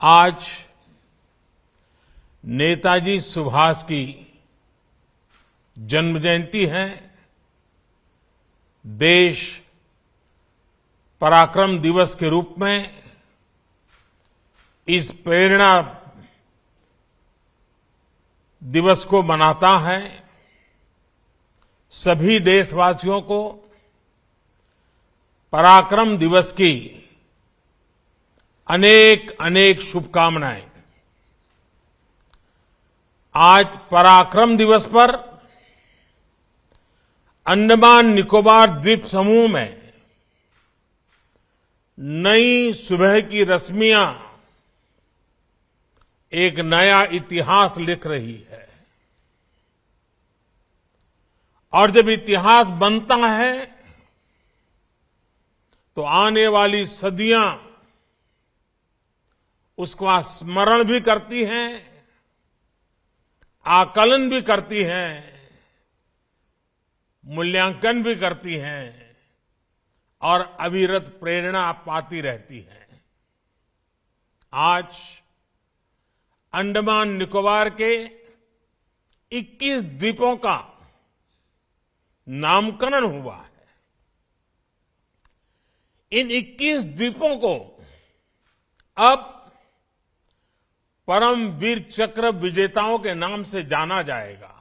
आज नेताजी सुभाष की जन्म जयंती है। देश पराक्रम दिवस के रूप में इस प्रेरणा दिवस को मनाता है। सभी देशवासियों को पराक्रम दिवस की अनेक अनेक शुभकामनाएं। आज पराक्रम दिवस पर अंडमान निकोबार द्वीप समूह में नई सुबह की रश्मियां एक नया इतिहास लिख रही है। और जब इतिहास बनता है तो आने वाली सदियां उसका स्मरण भी करती हैं, आकलन भी करती हैं, मूल्यांकन भी करती हैं और अविरत प्रेरणा पाती रहती हैं। आज अंडमान निकोबार के 21 द्वीपों का नामकरण हुआ है। इन 21 द्वीपों को अब परमवीर चक्र विजेताओं के नाम से जाना जाएगा।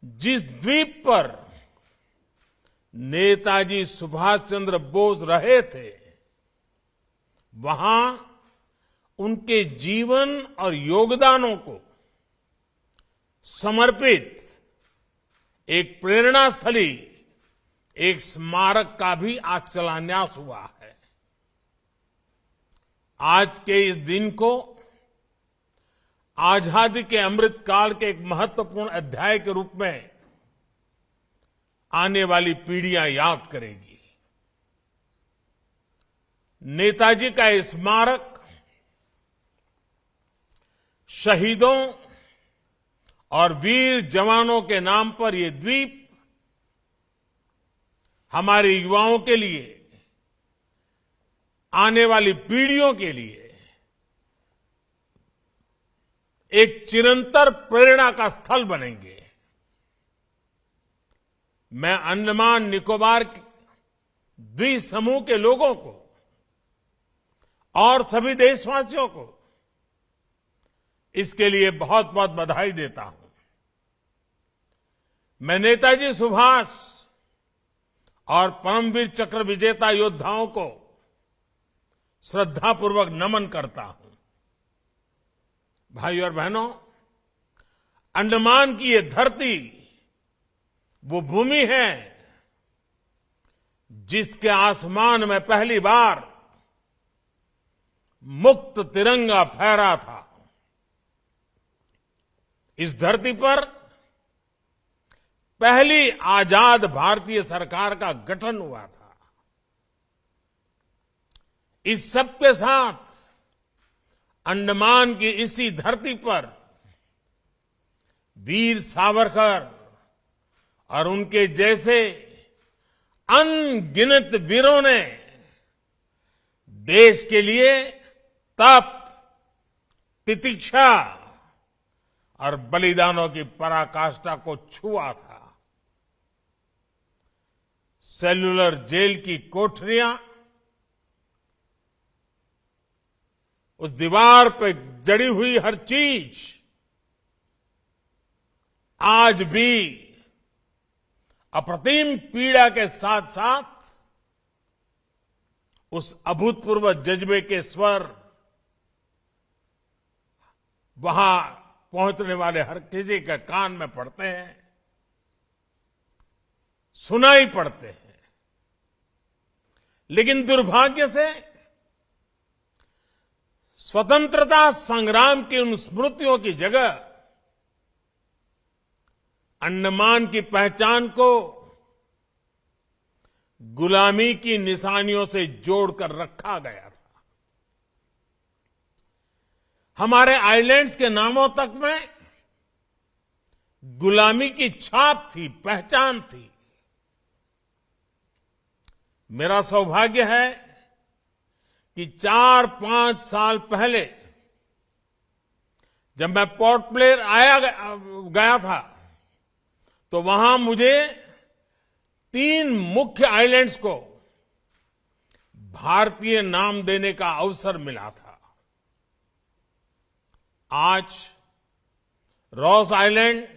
जिस द्वीप पर नेताजी सुभाष चंद्र बोस रहे थे, वहां उनके जीवन और योगदानों को समर्पित एक प्रेरणा स्थली, एक स्मारक का भी आज शिलान्यास हुआ है। आज के इस दिन को आजादी के अमृत काल के एक महत्वपूर्ण अध्याय के रूप में आने वाली पीढ़ियां याद करेगी। नेताजी का ये स्मारक शहीदों और वीर जवानों के नाम पर यह द्वीप हमारे युवाओं के लिए, आने वाली पीढ़ियों के लिए एक चिरंतर प्रेरणा का स्थल बनेंगे। मैं अंडमान निकोबार द्वीप समूह के लोगों को और सभी देशवासियों को इसके लिए बहुत बहुत बधाई देता हूं। मैं नेताजी सुभाष और परमवीर चक्र विजेता योद्धाओं को श्रद्धापूर्वक नमन करता हूं। भाइयों और बहनों, अंडमान की ये धरती वो भूमि है जिसके आसमान में पहली बार मुक्त तिरंगा फहरा था। इस धरती पर पहली आजाद भारतीय सरकार का गठन हुआ था। इस सब के साथ अंडमान की इसी धरती पर वीर सावरकर और उनके जैसे अनगिनत वीरों ने देश के लिए तप, तितिक्षा और बलिदानों की पराकाष्ठा को छुआ था। सेल्युलर जेल की कोठरियां, उस दीवार पर जड़ी हुई हर चीज आज भी अप्रतिम पीड़ा के साथ साथ उस अभूतपूर्व जज्बे के स्वर वहां पहुंचने वाले हर किसी के कान में पड़ते हैं, सुनाई पड़ते हैं। लेकिन दुर्भाग्य से स्वतंत्रता संग्राम की उन स्मृतियों की जगह अंडमान की पहचान को गुलामी की निशानियों से जोड़कर रखा गया था। हमारे आइलैंड्स के नामों तक में गुलामी की छाप थी, पहचान थी। मेरा सौभाग्य है कि 4-5 साल पहले जब मैं पोर्ट ब्लेयर गया था तो वहां मुझे 3 मुख्य आइलैंड्स को भारतीय नाम देने का अवसर मिला था। आज रॉस आइलैंड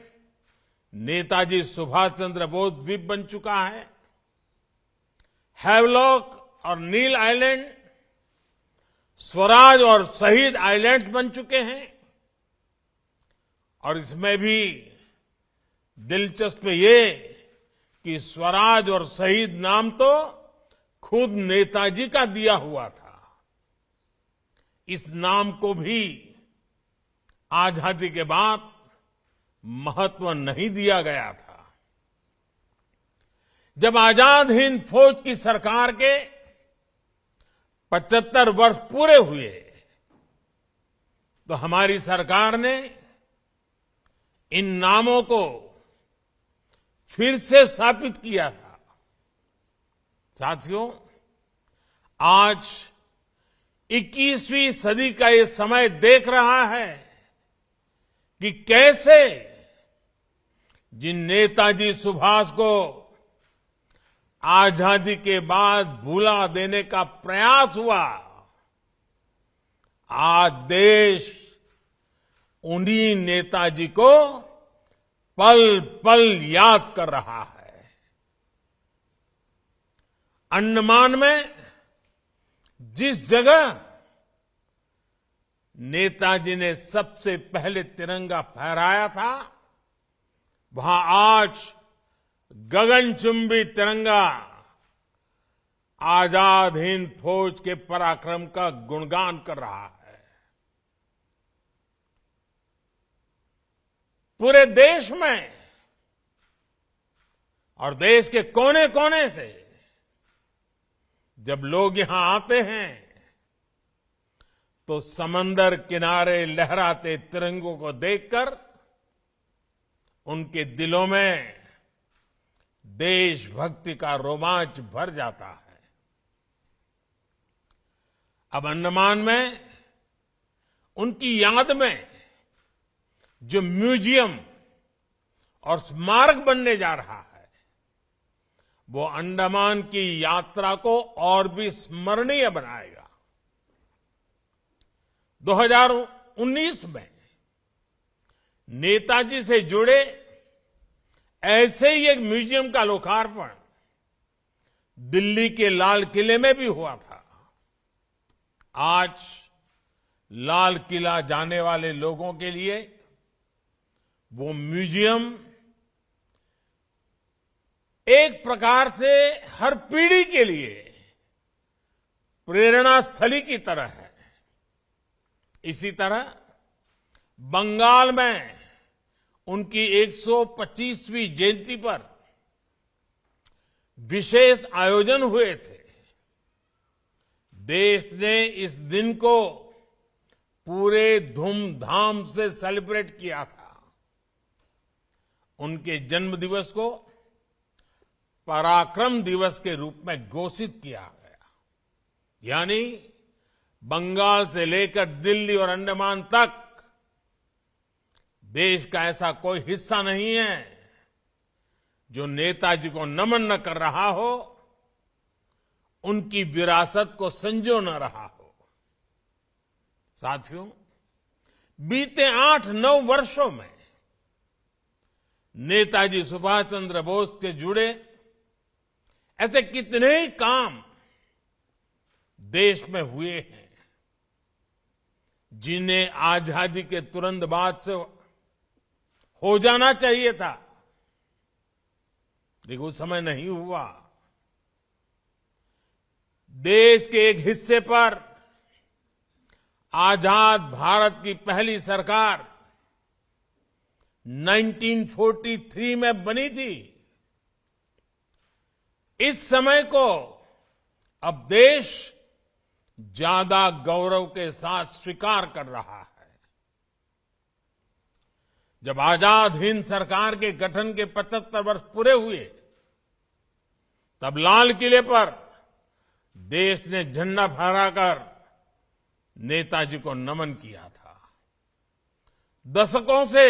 नेताजी सुभाष चंद्र बोस द्वीप बन चुका है। हैवलॉक और नील आइलैंड स्वराज और शहीद आइलैंड्स बन चुके हैं। और इसमें भी दिलचस्प ये कि स्वराज और शहीद नाम तो खुद नेताजी का दिया हुआ था। इस नाम को भी आजादी के बाद महत्व नहीं दिया गया था। जब आजाद हिंद फौज की सरकार के 75 वर्ष पूरे हुए तो हमारी सरकार ने इन नामों को फिर से स्थापित किया था। साथियों, आज 21वीं सदी का ये समय देख रहा है कि कैसे जिन नेताजी सुभाष को आजादी के बाद भुला देने का प्रयास हुआ, आज देश उन्हीं नेताजी को पल पल याद कर रहा है। अंडमान में जिस जगह नेताजी ने सबसे पहले तिरंगा फहराया था, वहां आज गगनचुंबी तिरंगा आजाद हिंद फौज के पराक्रम का गुणगान कर रहा है। पूरे देश में और देश के कोने कोने से जब लोग यहां आते हैं तो समंदर किनारे लहराते तिरंगों को देखकर उनके दिलों में देशभक्ति का रोमांच भर जाता है। अब अंडमान में उनकी याद में जो म्यूजियम और स्मारक बनने जा रहा है, वो अंडमान की यात्रा को और भी स्मरणीय बनाएगा। 2019 में नेताजी से जुड़े ऐसे ही एक म्यूजियम का लोकार्पण दिल्ली के लाल किले में भी हुआ था। आज लाल किला जाने वाले लोगों के लिए वो म्यूजियम एक प्रकार से हर पीढ़ी के लिए प्रेरणा स्थली की तरह है। इसी तरह बंगाल में उनकी 125वीं जयंती पर विशेष आयोजन हुए थे। देश ने इस दिन को पूरे धूमधाम से सेलिब्रेट किया था। उनके जन्म दिवस को पराक्रम दिवस के रूप में घोषित किया गया। यानी बंगाल से लेकर दिल्ली और अंडमान तक देश का ऐसा कोई हिस्सा नहीं है जो नेताजी को नमन न कर रहा हो, उनकी विरासत को संजो न रहा हो। साथियों, बीते 8-9 वर्षों में नेताजी सुभाष चंद्र बोस से जुड़े ऐसे कितने ही काम देश में हुए हैं जिन्हें आजादी के तुरंत बाद से हो जाना चाहिए था, लेकिन उस समय नहीं हुआ। देश के एक हिस्से पर आजाद भारत की पहली सरकार 1943 में बनी थी। इस समय को अब देश ज्यादा गौरव के साथ स्वीकार कर रहा है। जब आजाद हिंद सरकार के गठन के 75 वर्ष पूरे हुए, तब लाल किले पर देश ने झंडा फहराकर नेताजी को नमन किया था। दशकों से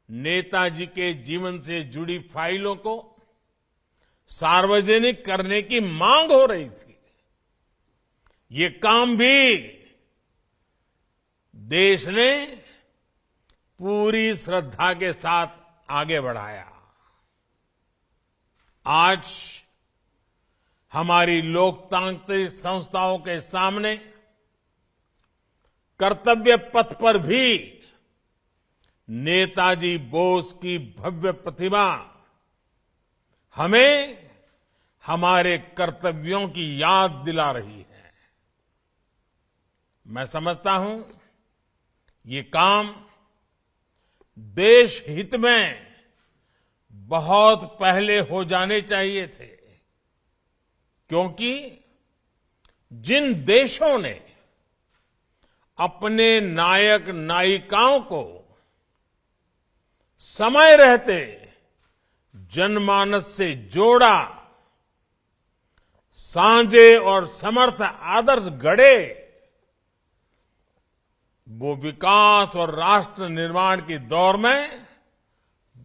नेताजी के जीवन से जुड़ी फाइलों को सार्वजनिक करने की मांग हो रही थी। ये काम भी देश ने पूरी श्रद्धा के साथ आगे बढ़ाया। आज हमारी लोकतांत्रिक संस्थाओं के सामने कर्तव्य पथ पर भी नेताजी बोस की भव्य प्रतिमा हमें हमारे कर्तव्यों की याद दिला रही है। मैं समझता हूं ये काम देश हित में बहुत पहले हो जाने चाहिए थे, क्योंकि जिन देशों ने अपने नायक नायिकाओं को समय रहते जनमानस से जोड़ा, साझे और समर्थ आदर्श गढ़े, वो विकास और राष्ट्र निर्माण की दौर में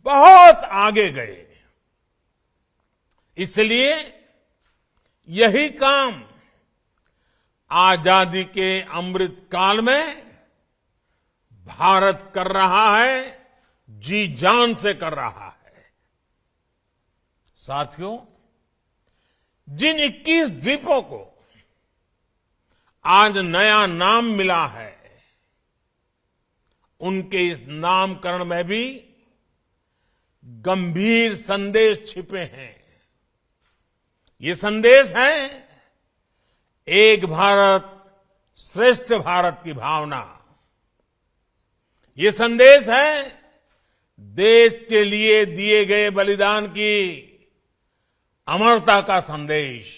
बहुत आगे गए। इसलिए यही काम आजादी के अमृत काल में भारत कर रहा है, जी जान से कर रहा है। साथियों, जिन 21 द्वीपों को आज नया नाम मिला है, उनके इस नामकरण में भी गंभीर संदेश छिपे हैं। ये संदेश है एक भारत श्रेष्ठ भारत की भावना। ये संदेश है देश के लिए दिए गए बलिदान की अमरता का संदेश।